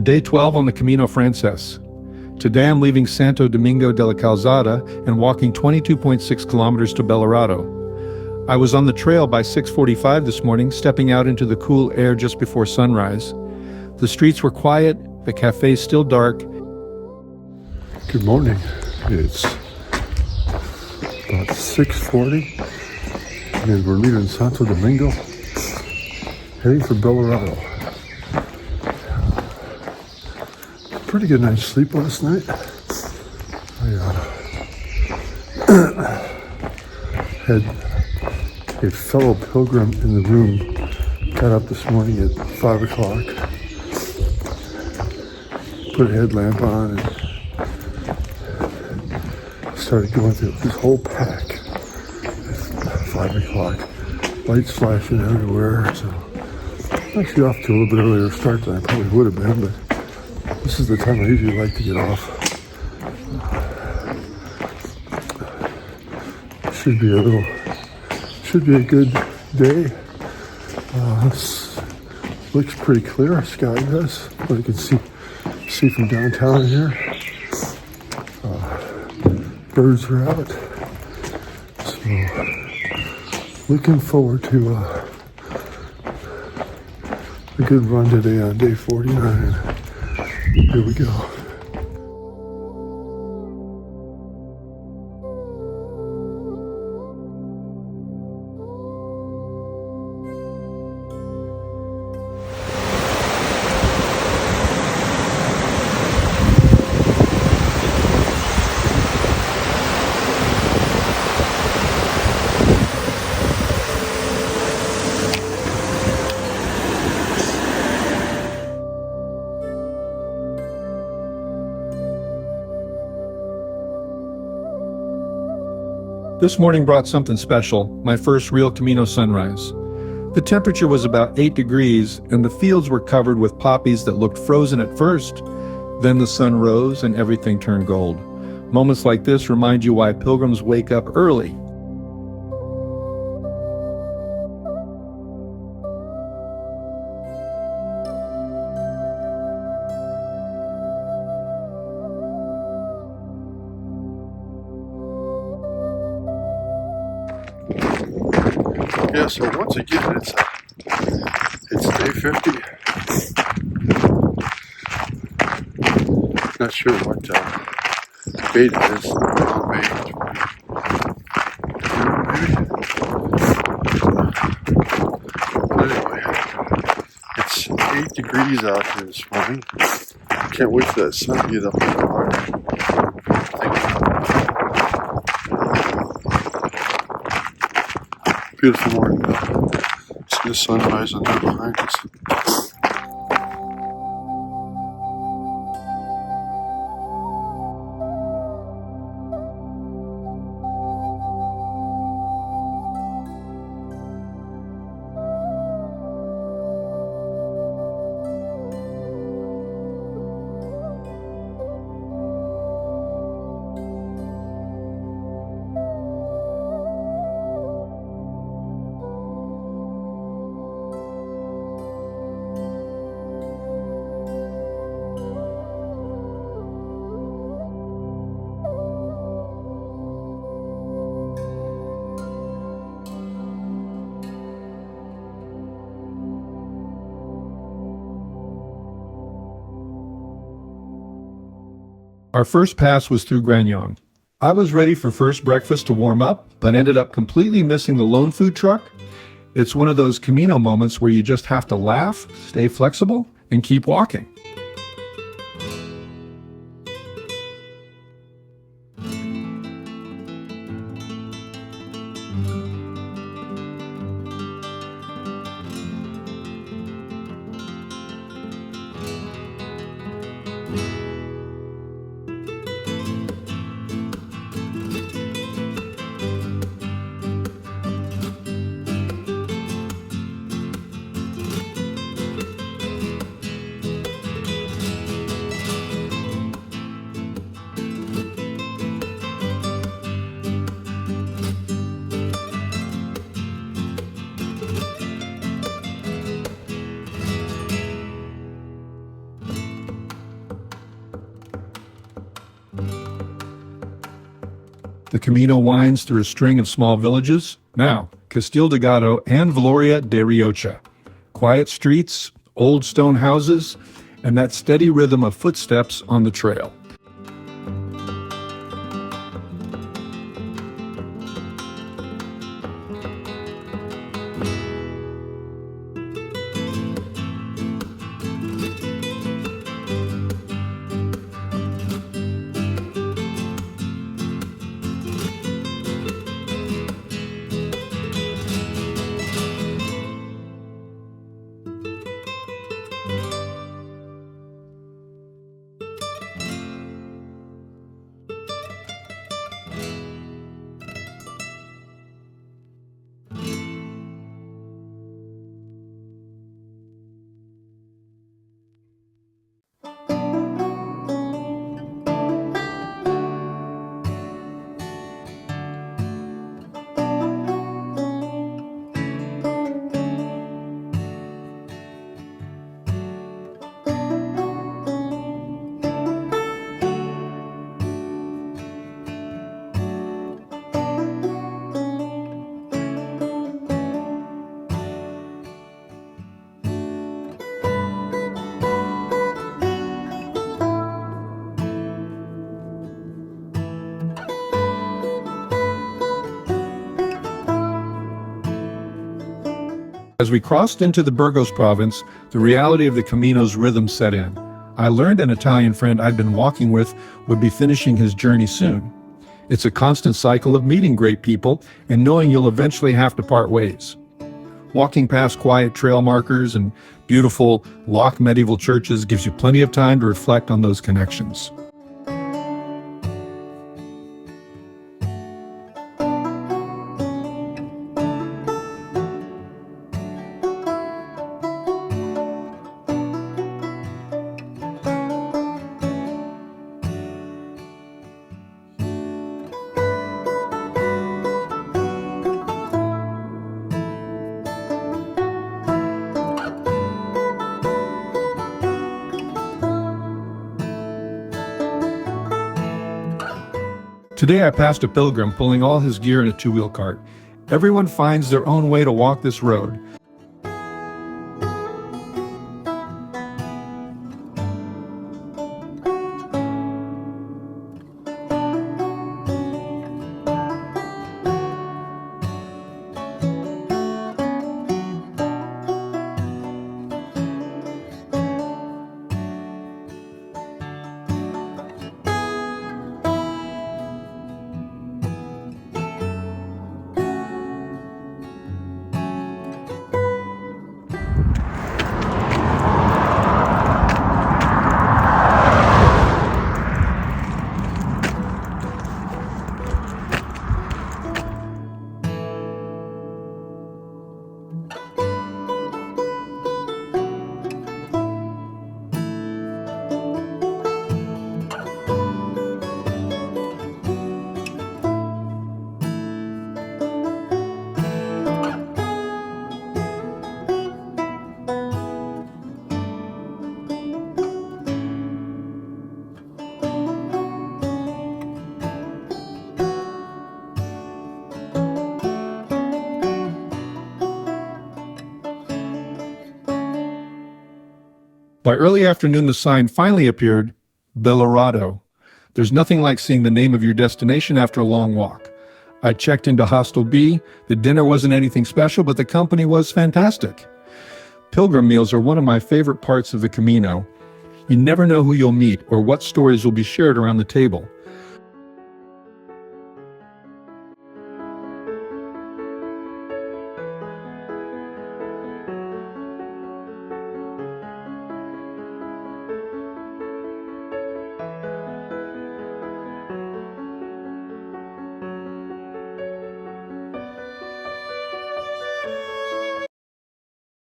Day 12 on the Camino Francés. Today I'm leaving Santo Domingo de la Calzada and walking 22.6 kilometers to Belorado. I was on the trail by 6:45 this morning, stepping out into the cool air just before sunrise. The streets were quiet, the cafe still dark. Good morning. It's about 6:40 and we're leaving Santo Domingo, heading for Belorado. Pretty good night's sleep last night. I had a fellow pilgrim in the room. Got up this morning at 5 o'clock, put a headlamp on, and started going through this whole pack at 5 o'clock. Lights flashing everywhere, so I'm actually off to a little bit earlier start than I probably would have been, but this is the time I usually like to get off. Should be a good day. Looks pretty clear, sky does, but I can see from downtown here. Birds are out, so looking forward to a good run today on day 49. Here we go. This morning brought something special, my first real Camino sunrise. The temperature was about 8 degrees and the fields were covered with poppies that looked frozen at first. Then the sun rose and everything turned gold. Moments like this remind you why pilgrims wake up early. Yeah, so once again, it's day 50. Not sure what bait it is. But anyway, it's 8 degrees out here this morning. Can't wait for that sun to get up in the water. Beautiful morning. See the sunrise on there behind us. Our first pass was through Grañón. I was ready for first breakfast to warm up, but ended up completely missing the lone food truck. It's one of those Camino moments where you just have to laugh, stay flexible, and keep walking. The Camino winds through a string of small villages. Now, Castil de Gado and Valoria de Riocha. Quiet streets, old stone houses, and that steady rhythm of footsteps on the trail. As we crossed into the Burgos province, the reality of the Camino's rhythm set in. I learned an Italian friend I'd been walking with would be finishing his journey soon. It's a constant cycle of meeting great people and knowing you'll eventually have to part ways. Walking past quiet trail markers and beautiful locked medieval churches gives you plenty of time to reflect on those connections. Today I passed a pilgrim pulling all his gear in a two-wheel cart. Everyone finds their own way to walk this road. By early afternoon, the sign finally appeared, Belorado. There's nothing like seeing the name of your destination after a long walk. I checked into Hostel B. The dinner wasn't anything special, but the company was fantastic. Pilgrim meals are one of my favorite parts of the Camino. You never know who you'll meet or what stories will be shared around the table.